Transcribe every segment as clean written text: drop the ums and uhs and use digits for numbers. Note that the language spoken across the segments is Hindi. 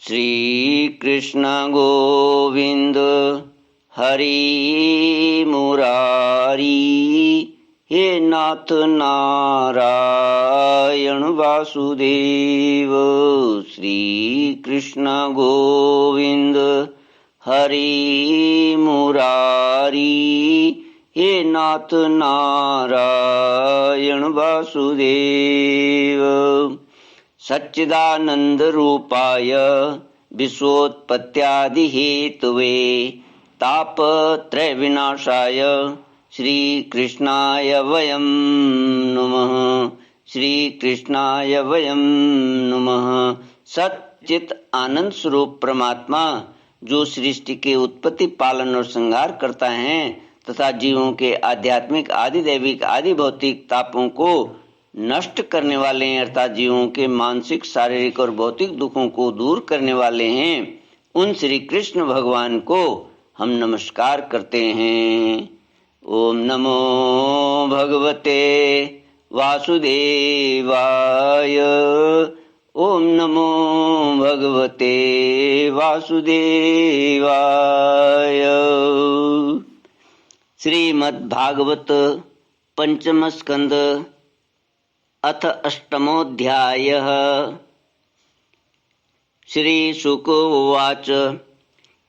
श्री कृष्ण गोविंद हरि मुरारी, हे नाथ नारायण वासुदेव। श्री कृष्ण गोविंद हरि मुरारी, हे नाथ नारायण वासुदेव। सच्चिदानंद रूपाय विश्वोत्पत्त्यादि हेतवे तापत्रय विनाशाय श्री कृष्णाय वयं नमः। श्री कृष्णाय वयं नमः। सच्चित आनंद स्वरूप परमात्मा जो सृष्टि के उत्पत्ति, पालन और संहार करता है तथा जीवों के आध्यात्मिक, आदि दैविक, आदि भौतिक तापों को नष्ट करने वाले हैं, अर्थात जीवों के मानसिक, शारीरिक और भौतिक दुखों को दूर करने वाले हैं, उन श्री कृष्ण भगवान को हम नमस्कार करते हैं। ओम नमो भगवते वासुदेवाय। ओम नमो भगवते वासुदेवाय। श्रीमद्भागवत पंचम स्कंद अथ अष्टमोऽध्यायः। श्रीशुक उवाच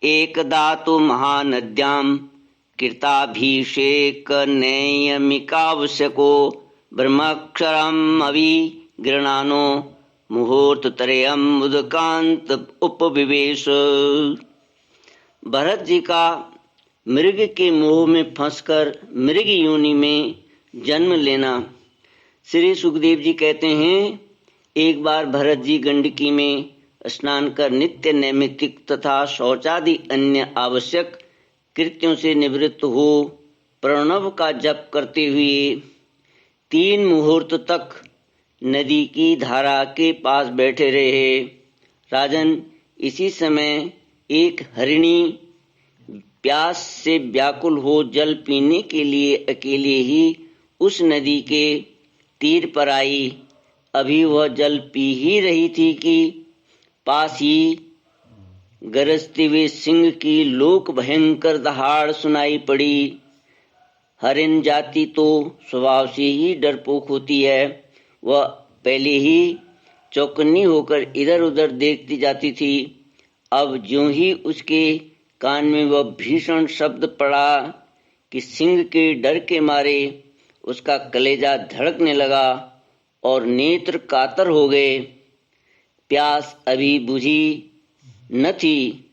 एकदा तु महानद्यां कृताभिषेकनैयमिकावश्यको ब्रह्माक्षरम् अभिगृह्णानो मुहूर्तत्रयम् उदकान्त उपविवेश। भरत जी का मृग के मोह में फंसकर मृग योनि में जन्म लेना। श्री सुखदेव जी कहते हैं, एक बार भरत जी गंडकी में स्नान कर नित्य नैमित्तिक तथा शौचादि अन्य आवश्यक कृत्यों से निवृत्त हो प्रणव का जप करते हुए 3 मुहूर्त तक नदी की धारा के पास बैठे रहे। राजन, इसी समय एक हरिणी प्यास से व्याकुल हो जल पीने के लिए अकेले ही उस नदी के तीर पर आई। अभी वह जल पी ही रही थी कि पास ही गरजते हुए सिंह की लोक भयंकर दहाड़ सुनाई पड़ी। हरिण जाति तो स्वभाव से ही डरपोक होती है। वह पहले ही चौकन्नी होकर इधर उधर देखती जाती थी। अब ज्यों ही उसके कान में वह भीषण शब्द पड़ा कि सिंह के डर के मारे उसका कलेजा धड़कने लगा और नेत्र कातर हो गए। प्यास अभी बुझी न थी,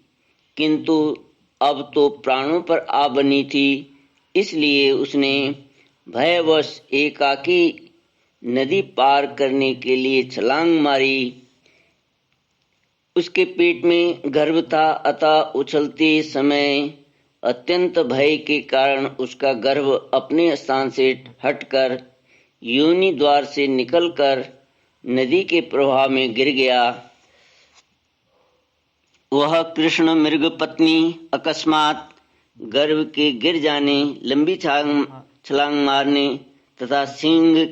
किंतु अब तो प्राणों पर आ बनी थी, इसलिए उसने भयवश एकाकी नदी पार करने के लिए छलांग मारी। उसके पेट में गर्भ था, अतः उछलते समय अत्यंत भय के कारण उसका गर्भ अपने स्थान से हटकर योनि द्वार से निकलकर नदी के प्रवाह में गिर गया। वह कृष्ण मृग पत्नी अकस्मात गर्भ के गिर जाने, लंबी छलांग मारने तथा सिंह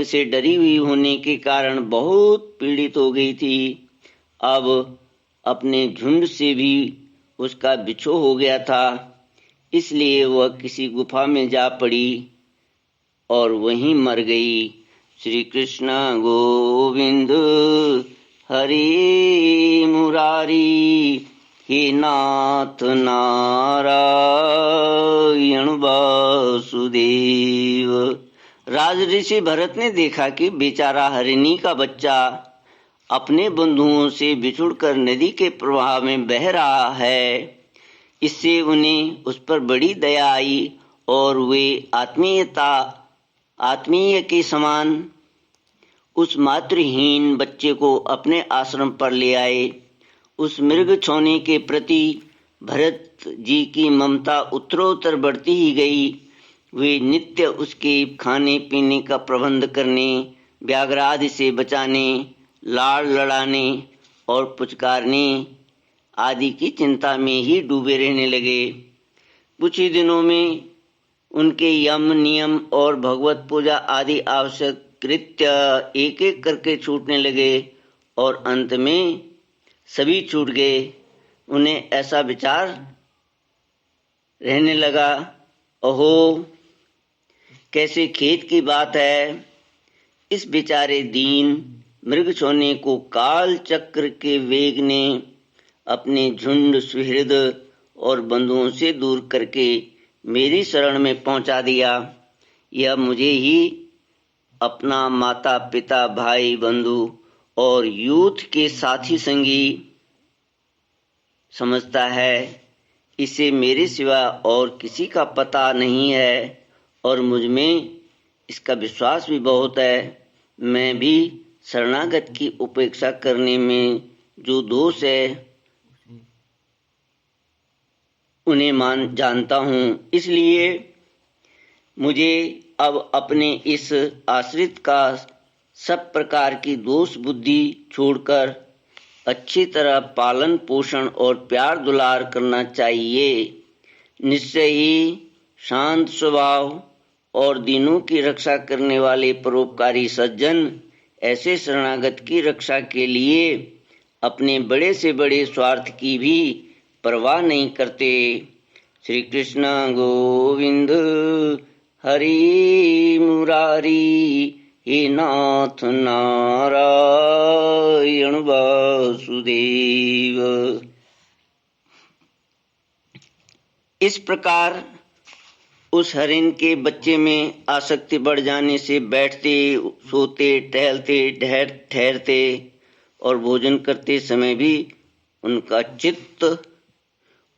से डरी हुई होने के कारण बहुत पीड़ित हो गई थी। अब अपने झुंड से भी उसका बिछोह हो गया था, इसलिए वह किसी गुफा में जा पड़ी और वहीं मर गई। श्री कृष्ण गोविंद हरि मुरारी, हे नाथ नारायण वासुदेव। राजऋषि भरत ने देखा कि बेचारा हरिणी का बच्चा अपने बंधुओं से बिछुड़कर नदी के प्रवाह में बह रहा है। इससे उन्हें उस पर बड़ी दया आई और वे आत्मीय के समान उस मातृहीन बच्चे को अपने आश्रम पर ले आए। उस मृग छौने के प्रति भरत जी की ममता उत्तरोत्तर बढ़ती ही गई। वे नित्य उसके खाने पीने का प्रबंध करने, व्याघ्रादि से बचाने, लाड़ लड़ाने और पुचकारने आदि की चिंता में ही डूबे रहने लगे। कुछ ही दिनों में उनके यम, नियम और भगवत पूजा आदि आवश्यक कृत्य एक एक करके छूटने लगे और अंत में सभी छूट गए। उन्हें ऐसा विचार रहने लगा, ओहो कैसे खेद की बात है, इस बेचारे दीन मृग सोने को काल चक्र के वेग ने अपने झुंड सुहृद और बंधुओं से दूर करके मेरी शरण में पहुंचा दिया। यह मुझे ही अपना माता पिता भाई बंधु और यूथ के साथी संगी समझता है। इसे मेरे सिवा और किसी का पता नहीं है और मुझ में इसका विश्वास भी बहुत है। मैं भी शरणागत की उपेक्षा करने में जो दोष है उन्हें जानता हूँ, इसलिए मुझे अब अपने इस आश्रित का सब प्रकार की दोष बुद्धि छोड़कर अच्छी तरह पालन पोषण और प्यार दुलार करना चाहिए। निश्चय ही शांत स्वभाव और दीनों की रक्षा करने वाले परोपकारी सज्जन ऐसे शरणागत की रक्षा के लिए अपने बड़े से बड़े स्वार्थ की भी परवाह नहीं करते। श्री कृष्ण गोविंद हरि मुरारी, हे नाथ नारायण वासुदेव। इस प्रकार उस हरिण के बच्चे में आसक्ति बढ़ जाने से बैठते सोते टहलते ठहरते और भोजन करते समय भी उनका चित्त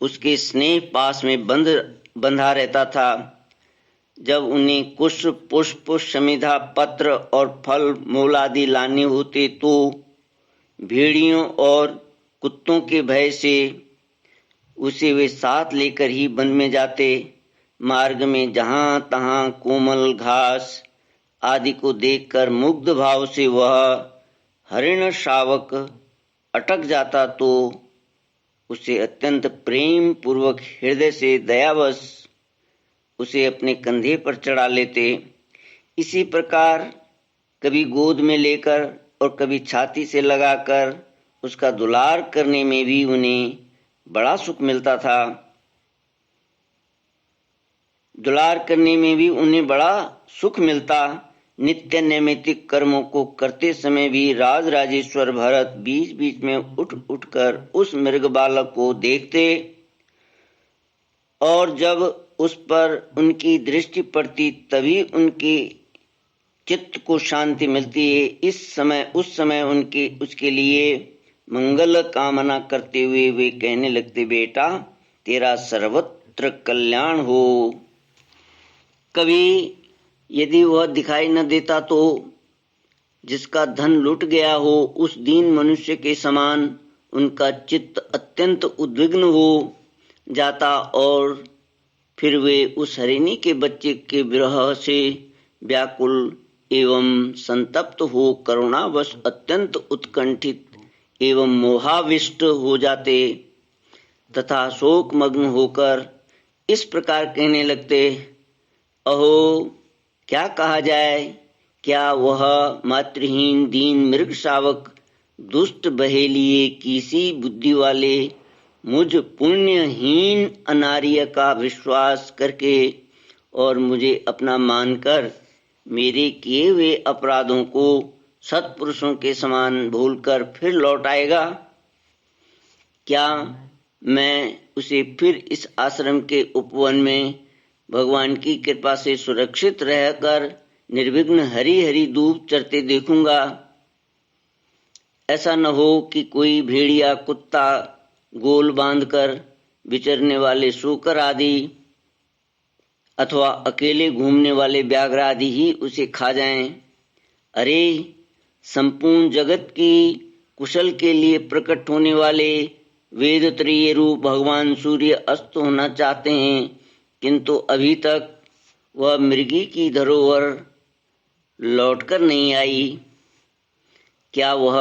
उसके स्नेह पास में बंधा रहता था। जब उन्हें कुश पुष्प समिधा पत्र और फल मूल आदि लाने होते तो भेड़ियों और कुत्तों के भय से उसे वे साथ लेकर ही वन में जाते। मार्ग में जहां तहां कोमल घास आदि को देखकर मुग्ध भाव से वह हरिण शावक अटक जाता तो उसे अत्यंत प्रेम पूर्वक हृदय से दयावश उसे अपने कंधे पर चढ़ा लेते। इसी प्रकार कभी गोद में लेकर और कभी छाती से लगाकर उसका दुलार करने में भी उन्हें बड़ा सुख मिलता था। दुलार करने में भी उन्हें बड़ा सुख मिलता। नित्य नैमित्तिक कर्मों को करते समय भी राज राजेश्वर भरत बीच बीच में उठकर उस मृग बालक को देखते और जब उस पर उनकी दृष्टि पड़ती तभी उनके चित्त को शांति मिलती है। उस समय उसके लिए मंगल कामना करते हुए वे कहने लगते, बेटा तेरा सर्वत्र कल्याण हो। कभी यदि वह दिखाई न देता तो जिसका धन लुट गया हो उस दीन मनुष्य के समान उनका चित्त अत्यंत उद्विग्न हो जाता और फिर वे उस हरिणी के बच्चे के विरह से व्याकुल एवं संतप्त हो करुणावश अत्यंत उत्कंठित एवं मोहाविष्ट हो जाते तथा शोकमग्न होकर इस प्रकार कहने लगते, अहो क्या कहा जाए, क्या वह मातृहीन दीन मृग शावक दुष्ट बहेलिए किसी बुद्धि वाले मुझ पुण्यहीन अनार्य का विश्वास करके और मुझे अपना मानकर मेरे किए हुए अपराधों को सत्पुरुषों के समान भूलकर फिर लौट आएगा? क्या मैं उसे फिर इस आश्रम के उपवन में भगवान की कृपा से सुरक्षित रहकर निर्विघ्न हरी हरी दूब चरते देखूंगा? ऐसा न हो कि कोई भेड़िया कुत्ता गोल बांधकर विचरने वाले सूकर आदि अथवा अकेले घूमने वाले व्याघ्र आदि ही उसे खा जाएं। अरे संपूर्ण जगत की कुशल के लिए प्रकट होने वाले वेदत्रयी रूप भगवान सूर्य अस्त होना चाहते हैं, किंतु अभी तक वह मृगी की धरोहर लौटकर नहीं आई। क्या वह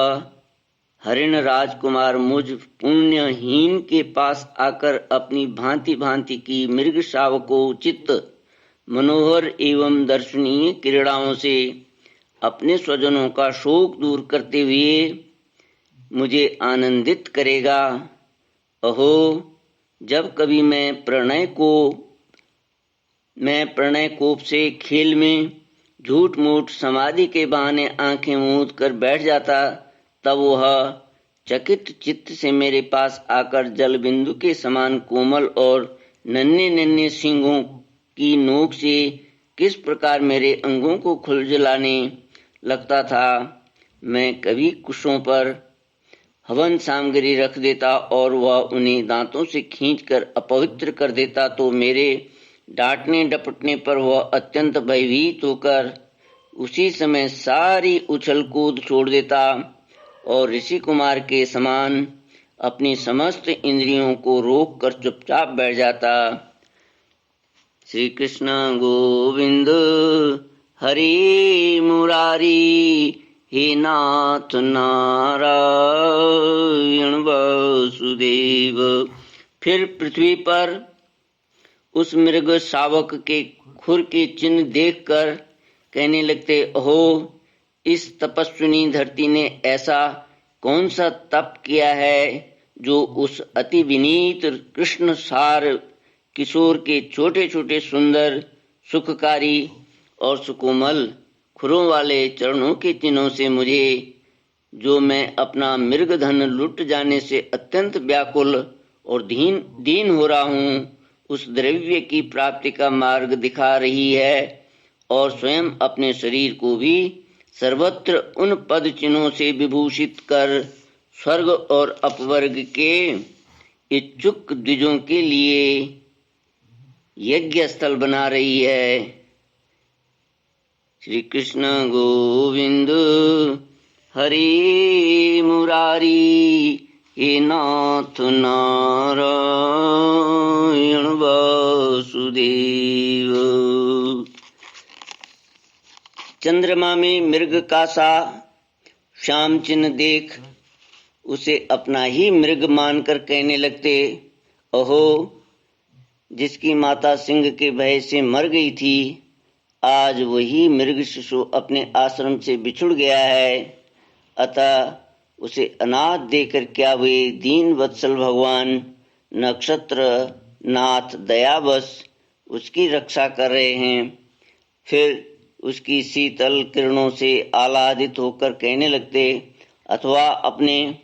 हरिण राजकुमार मुझ पुण्यहीन के पास आकर अपनी भांति भांति की मृग शावकोचित मनोहर एवं दर्शनीय क्रीड़ाओं से अपने स्वजनों का शोक दूर करते हुए मुझे आनंदित करेगा। अहो, जब कभी मैं प्रणय कोप से खेल में झूठ मूठ समाधि के बहाने आंखें मूंद कर बैठ जाता, तब वह चकित चित्त से मेरे पास आकर जल बिंदु के समान कोमल और नन्हे नन्हे सींगों की नोक से किस प्रकार मेरे अंगों को खुजलाने लगता था। मैं कभी कुशों पर हवन सामग्री रख देता और वह उन्हें दांतों से खींचकर अपवित्र कर देता, तो मेरे डांटने डपटने पर वह अत्यंत भयभीत होकर उसी समय सारी उछल कूद छोड़ देता और ऋषि कुमार के समान अपनी समस्त इंद्रियों को रोक कर चुपचाप बैठ जाता। श्री कृष्ण गोविंद हरि मुरारी, हे नाथ नारायण वासुदेव। फिर पृथ्वी पर उस मृग शावक के खुर के चिन्ह देखकर कहने लगते, अहो, इस तपस्विनी धरती ने ऐसा कौन सा तप किया है जो उस अति विनीत कृष्ण सार किशोर के छोटे छोटे सुंदर सुखकारी और सुकोमल खुरों वाले चरणों के चिन्हों से मुझे, जो मैं अपना मृग धन लुट जाने से अत्यंत व्याकुल और दीन हो रहा हूँ, उस द्रव्य की प्राप्ति का मार्ग दिखा रही है और स्वयं अपने शरीर को भी सर्वत्र उन पद चिन्हों से विभूषित कर स्वर्ग और अपवर्ग के इच्छुक द्विजों के लिए यज्ञ स्थल बना रही है। श्री कृष्ण गोविंद हरि मुरारी, हे नाथ नारायण वासुदेव। चंद्रमा में मृग का सा श्याम चिन्ह देख उसे अपना ही मृग मानकर कहने लगते, अहो, जिसकी माता सिंह के भय से मर गई थी, आज वही मृग शिशु अपने आश्रम से बिछुड़ गया है। अतः उसे अनाथ देकर क्या वे दीन वत्सल भगवान नक्षत्र नाथ दयावश उसकी रक्षा कर रहे हैं। फिर उसकी शीतल किरणों से आह्लादित होकर कहने लगते, अथवा अपने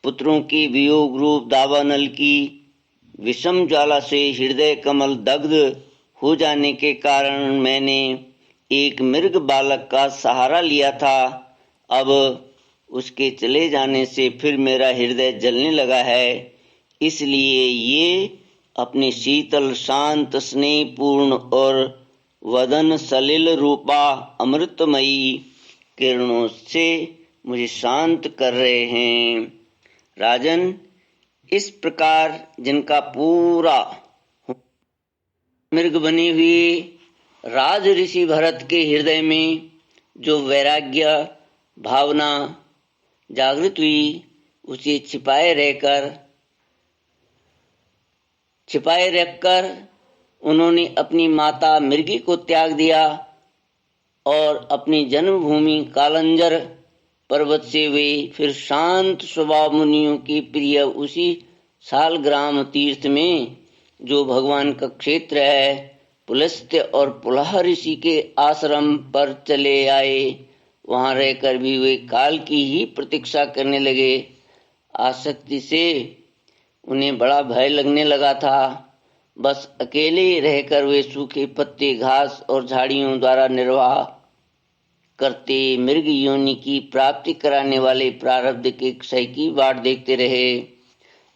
पुत्रों की वियोग रूप दावानल की विषम ज्वाला से हृदय कमल दग्ध हो जाने के कारण मैंने एक मृग बालक का सहारा लिया था, अब उसके चले जाने से फिर मेरा हृदय जलने लगा है। इसलिए ये अपनी शीतल शांत स्नेहपूर्ण और वदन सलिल रूपा अमृतमयी किरणों से मुझे शांत कर रहे हैं। राजन, इस प्रकार जिनका पूरा मृग बने हुए राज ऋषि भरत के हृदय में जो वैराग्य भावना जागृत हुई, उसे छिपाए रखकर उन्होंने अपनी माता मृगी को त्याग दिया और अपनी जन्मभूमि कालंजर पर्वत से वे फिर शांत स्वभाव मुनियों की प्रिय उसी सालग्राम तीर्थ में, जो भगवान का क्षेत्र है, पुलस्त्य और पुलह ऋषि के आश्रम पर चले आए। वहां रहकर भी वे काल की ही प्रतीक्षा करने लगे। आसक्ति से उन्हें बड़ा भय लगने लगा था। बस अकेले रहकर वे सूखे पत्ते घास और झाड़ियों द्वारा निर्वाह करते मृग योनि की प्राप्ति कराने वाले प्रारब्ध के क्षय की बाट देखते रहे।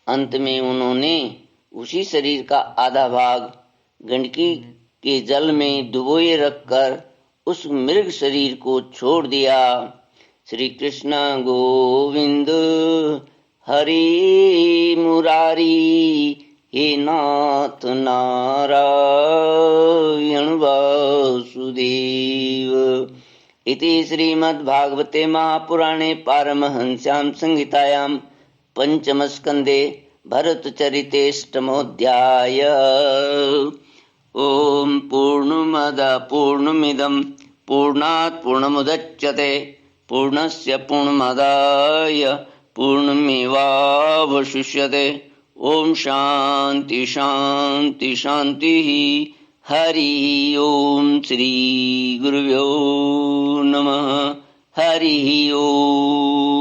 अंत में उन्होंने उसी शरीर का आधा भाग गंडकी के जल में डुबोए रखकर उस मृग शरीर को छोड़ दिया। श्री कृष्ण गोविंद हरि मुरारी, हे नाथ नारायण वासुदेव। इति श्रीमद्भागवते महापुराणे पारमहंस्यां संहितायां पंचमस्कन्धे भरतचरितेष्टमोऽध्याय। ओम पूर्णमद पूर्णमिदं पूर्णात् पूर्णमुदच्यते पूर्णस्य पूर्णमादाय पूर्णमेवावशिष्यते। ओम शांति शांति शांति। हरि ओम। श्री गुरुभ्यो नमः। हरि ओम।